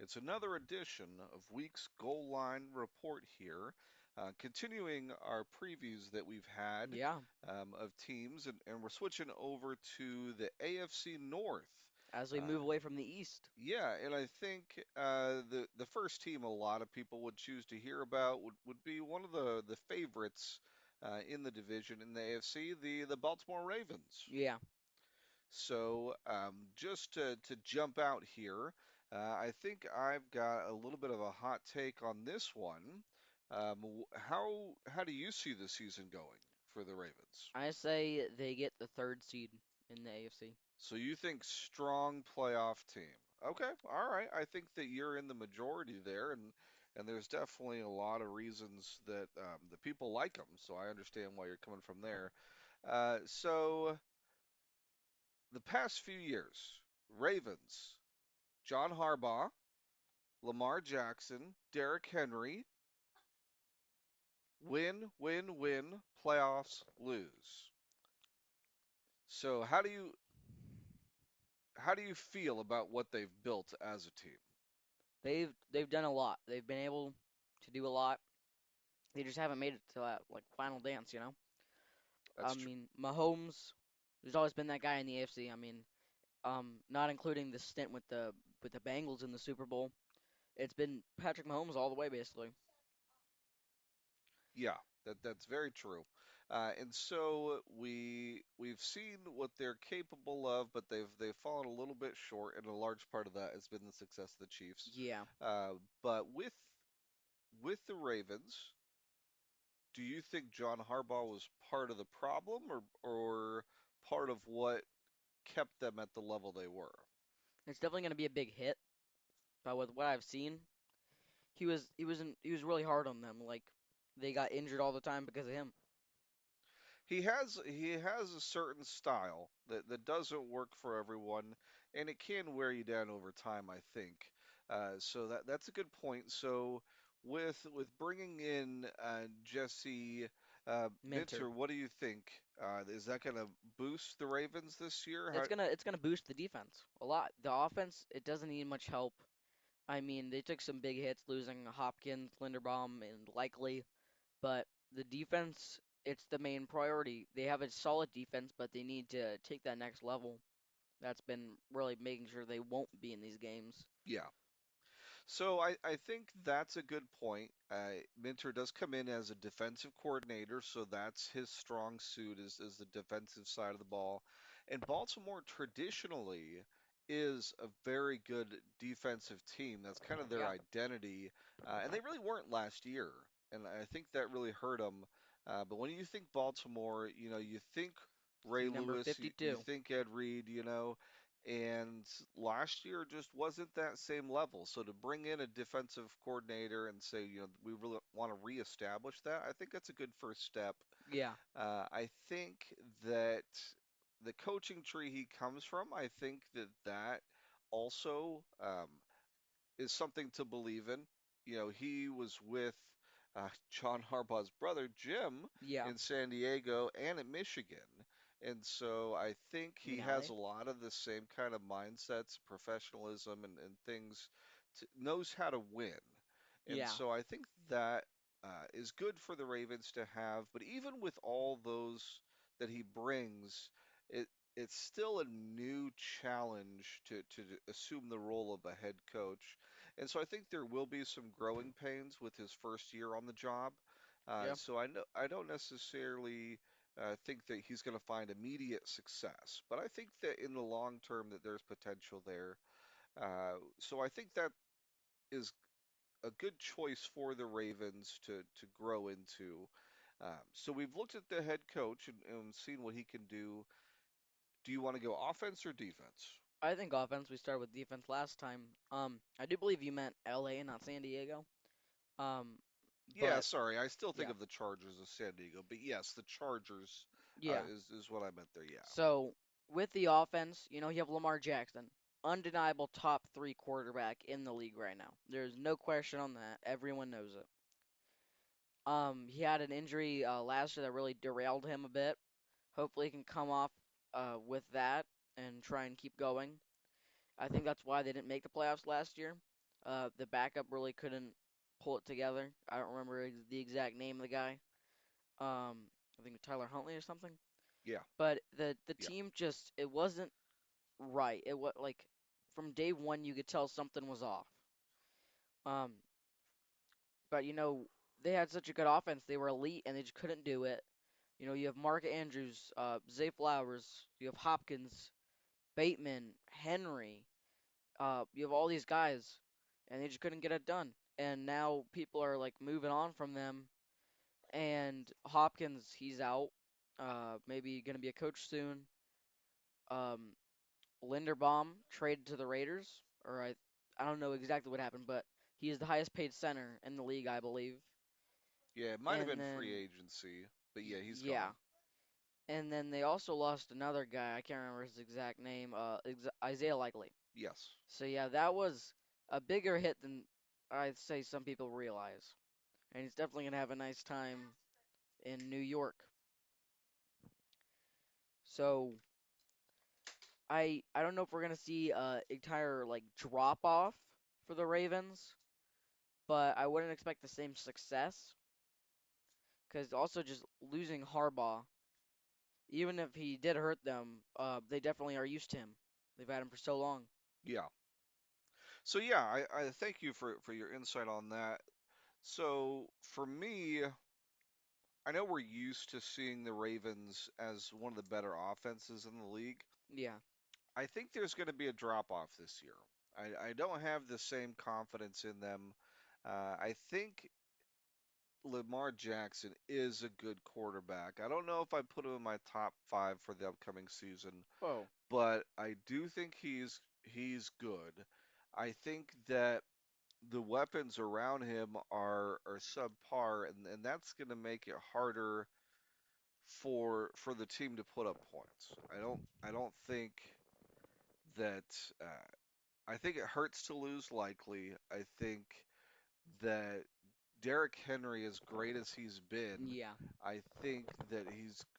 It's another edition of Week's Goal Line Report here, continuing our previews that we've had Yeah, of teams, and we're switching over to the AFC North. as we Uh, move away from the East. yeah, and I think the first team a lot of people would choose to hear about would be one of the favorites in the division in the AFC, the Baltimore Ravens. Yeah, So, just to jump out here, I think I've got a little bit of a hot take on this one. How do you see the season going for the Ravens? I say they get the third seed in the AFC. So you think strong playoff team? Okay, all right. I think that you're in the majority there, and there's definitely a lot of reasons that the people like them. So I understand why you're coming from there. So the past few years, Ravens. John Harbaugh, Lamar Jackson, Derrick Henry, win, win, win, playoffs, lose. So how do you feel about what they've built as a team? They've done a lot. They've been able to do a lot. They just haven't made it to that like final dance, you know. I That's true. mean, Mahomes, there's always been that guy in the AFC. I mean, not including the stint with the Bengals in the Super Bowl. It's been Patrick Mahomes all the way basically. Yeah, that's very true. And so we've seen what they're capable of, but they've fallen a little bit short, and a large part of that has been the success of the Chiefs. Yeah, But with the Ravens, do you think John Harbaugh was part of the problem or part of what kept them at the level they were? it's definitely going to be a big hit. But with what I've seen, he was really hard on them. Like they got injured all the time because of him. He has a certain style that doesn't work for everyone, and it can wear you down over time, I think. So that's a good point. So with bringing in Jesse Minter. Minter, what do you think? Is that going to boost the Ravens this year? How, It's gonna boost the defense a lot. The offense, it doesn't need much help. I mean, they took some big hits losing Hopkins, Linderbaum, and Likely, but the defense, it's the main priority. They have a solid defense, but they need to take that next level. That's been really making sure they won't be in these games. yeah. So I think that's a good point. Minter does come in as a defensive coordinator, so that's his strong suit is the defensive side of the ball. And Baltimore traditionally is a very good defensive team. That's kind of their Yeah, identity, and they really weren't last year. And I think that really hurt them. But when you think Baltimore, you think Ray number Lewis, you 52. think Ed Reed, and last year just wasn't that same level. So to bring in a defensive coordinator and say, we really want to reestablish that, I think that's a good first step. Yeah, I think that the coaching tree he comes from, I think that also is something to believe in. He was with John Harbaugh's brother, Jim, yeah. in San Diego and at Michigan. And so I think he has McNally. a lot of the same kind of mindsets, professionalism, and things, knows how to win. And Yeah, so I think that is good for the Ravens to have. But even with all those that he brings, it it's still a new challenge to assume the role of a head coach. And so I think there will be some growing pains with his first year on the job. yeah. So I don't necessarily think that he's going to find immediate success, but I think that in the long term that there's potential there. So I think that is a good choice for the Ravens to grow into. So we've looked at the head coach and seen what he can do. Do you want to go offense or defense? I think offense. We started with defense last time. I do believe you meant LA, not San Diego. Um, Yeah, but sorry, I still think yeah, of the Chargers as San Diego, but yes, the Chargers yeah. is what I meant there. Yeah. So with the offense, you have Lamar Jackson, undeniable top three quarterback in the league right now. There's no question on that. Everyone knows it. He had an injury last year that really derailed him a bit. Hopefully, he can come off with that and try and keep going. I think that's why they didn't make the playoffs last year. The backup really couldn't pull it together. I don't remember the exact name of the guy. I think Tyler Huntley or something. Yeah, But the yeah, team just it wasn't right. It was like from day one you could tell something was off. Um, but they had such a good offense. They were elite and they just couldn't do it. You have Mark Andrews, Zay Flowers, you have Hopkins, Bateman, Henry. You have all these guys, and they just couldn't get it done. And now people are like moving on from them. And Hopkins, he's out. Maybe gonna be a coach soon. Um, Linderbaum traded to the Raiders, or I don't know exactly what happened, but he is the highest paid center in the league, I believe. yeah. It might have And been free then agency, but yeah, he's yeah, gone. and then they also lost another guy. I can't remember his exact name. Isaiah Likely. Yes. So yeah, that was a bigger hit than I'd say some people realize. And he's definitely gonna have a nice time in New York. So I don't know if we're gonna see a entire like drop off for the Ravens, but I wouldn't expect the same success because also just losing Harbaugh, even if he did hurt them, they definitely are used to him. They've had him for so long. Yeah. So yeah, I thank you for your insight on that. So for me, I know we're used to seeing the Ravens as one of the better offenses in the league. Yeah, I think there's going to be a drop off this year. I don't have the same confidence in them. I think Lamar Jackson is a good quarterback. I don't know if I put him in my top five for the upcoming season, whoa, but I do think he's good. I think that the weapons around him are subpar, and that's going to make it harder for the team to put up points. I don't think that I think it hurts to lose likely. I think that Derrick Henry, as great as he's been, yeah, I think that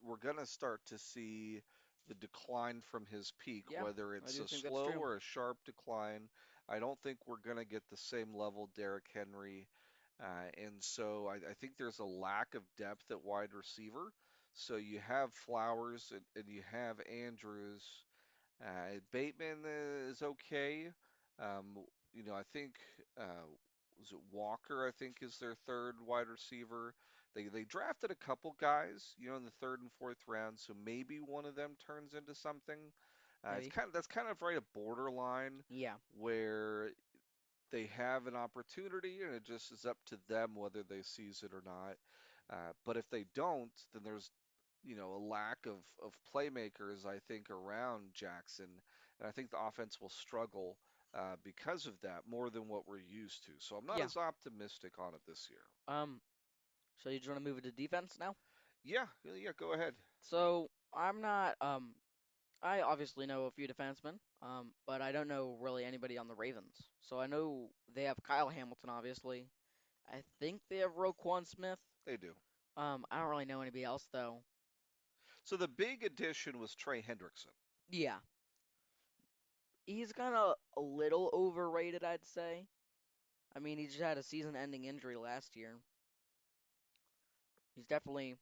we're gonna start to see the decline from his peak, yeah, whether I it's do a think that's slow true. or a sharp decline. I don't think we're gonna get the same level Derrick Henry, and so I think there's a lack of depth at wide receiver. So you have Flowers and you have Andrews. Bateman is okay. Um, I think was it Walker? I think is their third wide receiver. They drafted a couple guys, in the third and fourth round, so maybe one of them turns into something. It's Maybe. kind of right a borderline Yeah, where they have an opportunity, and it just is up to them whether they seize it or not. But if they don't, then there's a lack of playmakers, I think, around Jackson, and I think the offense will struggle because of that more than what we're used to. So I'm not yeah. as optimistic on it this year. Um, so you just want to move it to defense now? Yeah, yeah, yeah, go ahead. So I'm not. I obviously know a few defensemen. But I don't know really anybody on the Ravens. So I know they have Kyle Hamilton, obviously. I think they have Roquan Smith. They do. I don't really know anybody else though. So the big addition was Trey Hendrickson. Yeah, he's kind of a little overrated, I'd say. I mean, he just had a season-ending injury last year. He's definitely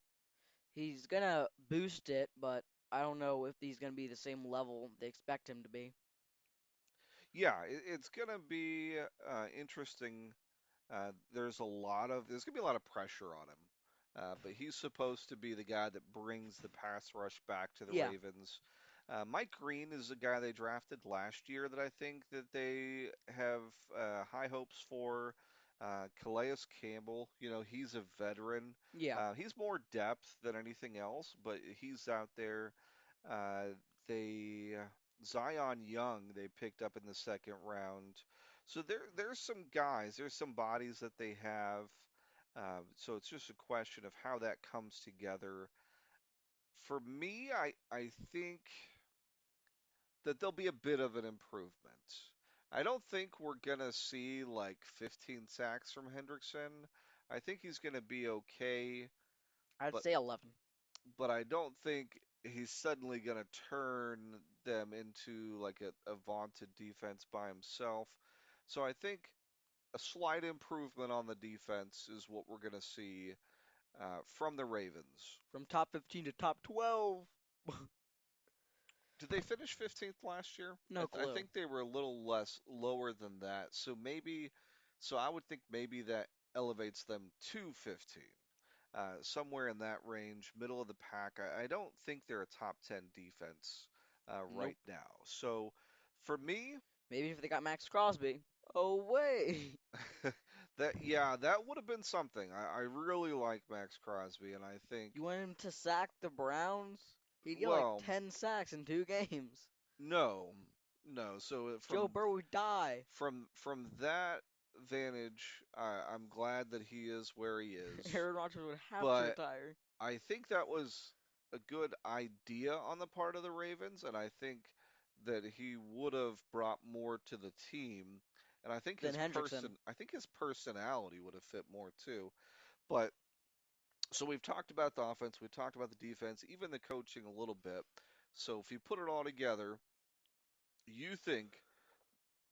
he's gonna boost it, but I don't know if he's gonna be the same level they expect him to be. Yeah, it's gonna be interesting. There's gonna be a lot of pressure on him, but he's supposed to be the guy that brings the pass rush back to the Yeah, Ravens. Mike Green is a guy they drafted last year that I think that they have high hopes for. Calais Campbell, he's a veteran. yeah, He's more depth than anything else, but he's out there. Uh, they Zion Young they picked up in the second round. So there's some guys, there's some bodies that they have. So it's just a question of how that comes together. For me, I think that there'll be a bit of an improvement. I don't think we're gonna see like 15 sacks from Hendrickson. I think he's gonna be okay, I'd but say 11. I don't think he's suddenly going to turn them into like a vaunted defense by himself. So I think a slight improvement on the defense is what we're going to see from the Ravens. From top 15 to top 12. Did they finish 15th last year? No I clue. think they were a little less lower than that. So I would think maybe that elevates them to 15. Somewhere in that range, middle of the pack. I don't think they're a top 10 defense Nope. right now. So for me, Maybe if they got Max Crosby. Oh, wait. that would have been something. I really like Max Crosby, and I think, You want him to sack the Browns? He'd get like well, 10 sacks in 2 games. no, no. So Joe Burrow would die. from that vantage, I'm glad that he is where he is. Aaron Rodgers would have to But retire. I think that was a good idea on the part of the Ravens, and I think that he would have brought more to the team, and Then Hendrickson. I think his personality would have fit more too. But so we've talked about the offense, we've talked about the defense, even the coaching a little bit. So if you put it all together, you think,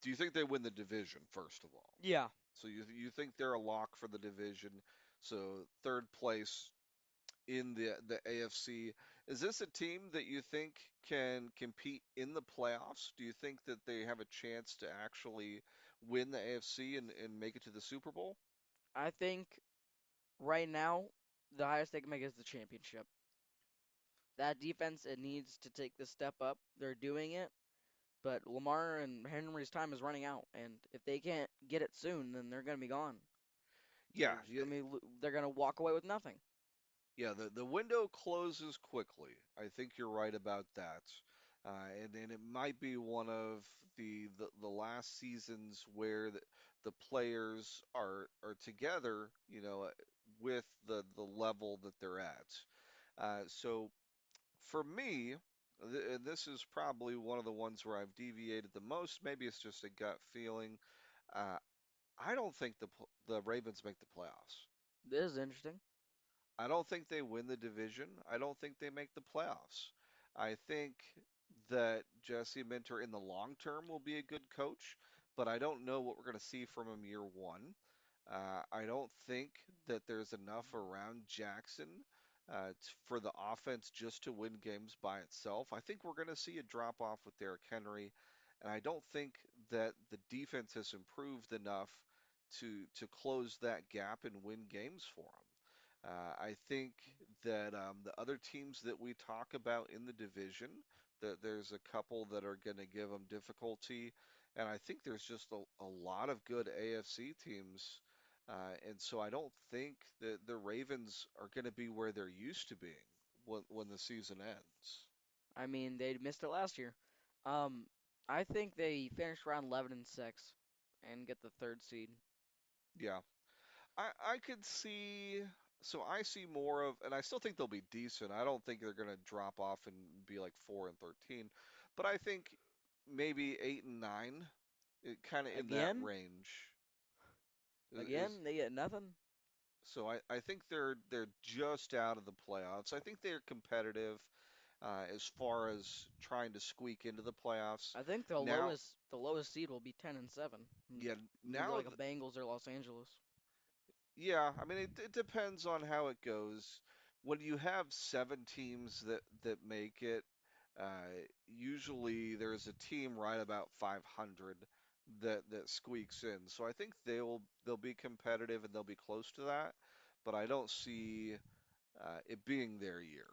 do you think they win the division first of all? Yeah, So you think they're a lock for the division? So third place in the AFC. Is this a team that you think can compete in the playoffs? Do you think that they have a chance to actually win the AFC and make it to the Super Bowl? I think right now the highest they can make is the championship. That defense, it needs to take the step up. They're doing it, but Lamar and Henry's time is running out, and if they can't get it soon, then they're gonna be gone. Yeah, They're gonna walk away with nothing. yeah. The window closes quickly. I think you're right about that. And it might be one of the last seasons where the players are together, with the level that they're at. So for me, and this is probably one of the ones where I've deviated the most. Maybe it's just a gut feeling. Uh, I don't think the Ravens make the playoffs. This is interesting. I don't think they win the division. I don't think they make the playoffs. I think that Jesse Minter in the long term will be a good coach, but I don't know what we're going to see from him year one. I don't think that there's enough around Jackson for the offense just to win games by itself. I think we're going to see a drop off with Derrick Henry, and I don't think that the defense has improved enough to close that gap and win games for them. I think that the other teams that we talk about in the division, that there's a couple that are going to give them difficulty, and I think there's just a lot of good AFC teams, and so I don't think that the Ravens are going to be where they're used to being when the season ends. I mean, they missed it last year. Um, I think they finished around 11 and 6 and get the third seed. Yeah, I could see. So I see more of, and I still think they'll be decent. I don't think they're going to drop off and be like 4-13, but I think maybe 8-9, kind of in that Again? range is. Again? They get nothing? So I think they're just out of the playoffs. I think they're competitive as far as trying to squeak into the playoffs. I think Now, the lowest seed will be 10 and 7. yeah, Maybe now like a Bengals or Los Angeles. Yeah, I mean it depends on how it goes. When you have seven teams that make it, usually there's a team right about 500 that squeaks in. So I think they'll be competitive and they'll be close to that, but I don't see it being their year.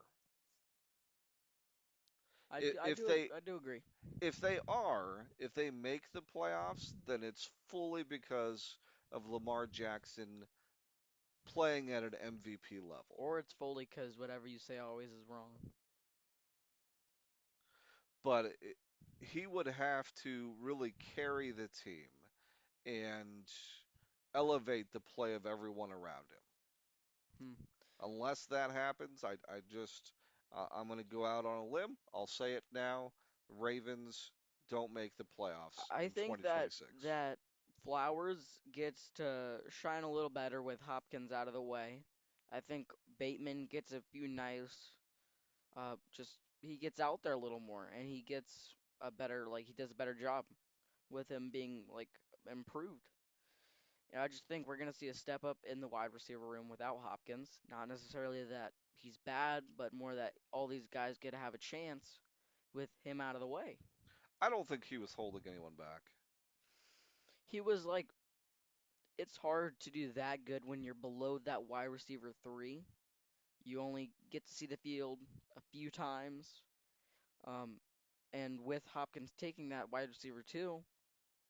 If I do agree. if they make the playoffs, then it's fully because of Lamar Jackson playing at an MVP level. Or it's Foley because whatever you say always is wrong. But he would have to really carry the team and elevate the play of everyone around him. Hmm. Unless that happens, I'm going to go out on a limb. I'll say it now. Ravens don't make the playoffs I in think 2026. that Flowers gets to shine a little better with Hopkins out of the way. I think Bateman gets a few nice just he gets out there a little more and he gets a better he does a better job with him being like improved. And I just think we're going to see a step up in the wide receiver room without Hopkins. Not necessarily that he's bad, but more that all these guys get to have a chance with him out of the way. I don't think he was holding anyone back. He was like, it's hard to do that good when you're below that wide receiver three. You only get to see the field a few times. Um, and with Hopkins taking that wide receiver two,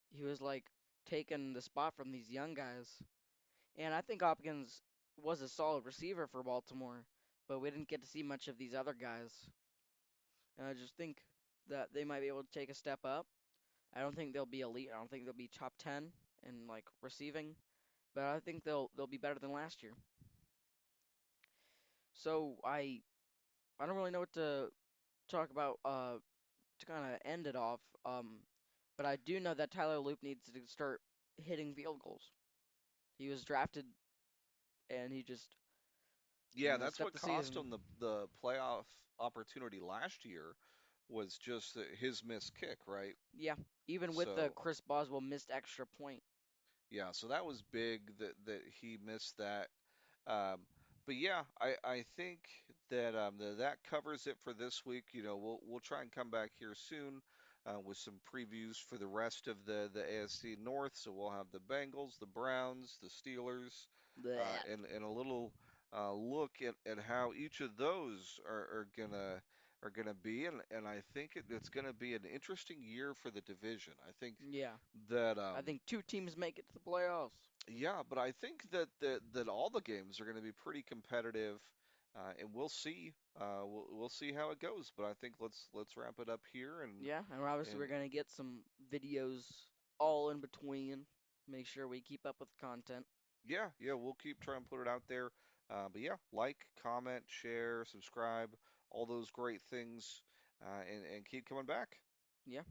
he was like taking the spot from these young guys. And I think Hopkins was a solid receiver for Baltimore, but we didn't get to see much of these other guys. And I just think that they might be able to take a step up. I don't think they'll be elite. I don't think they'll be top 10 in like receiving, but I think they'll be better than last year. So I don't really know what to talk about to kind of end it off. But I do know that Tyler Loop needs to start hitting field goals. He was drafted and he just Yeah, that's messed up what the cost season. him the playoff opportunity last year was just his missed kick, right? Yeah, even with the So Chris Boswell missed extra point. yeah, so that was big that he missed that. Um, but yeah, I think that that covers it for this week. You know, we'll try and come back here soon with some previews for the rest of the AFC North. So we'll have the Bengals, the Browns, the Steelers, Blech. and a little look at how each of those are gonna be. And I think it's gonna be an interesting year for the division. I think Yeah, that I think two teams make it to the playoffs. yeah, but I think that all the games are going to be pretty competitive, and we'll see. We'll see how it goes. But I think let's wrap it up here Yeah, and obviously and we're gonna get some videos all in between. Make sure we keep up with the content. yeah, we'll keep trying to put it out there. But yeah, like, comment, share, subscribe, all those great things, and keep coming back. Yeah.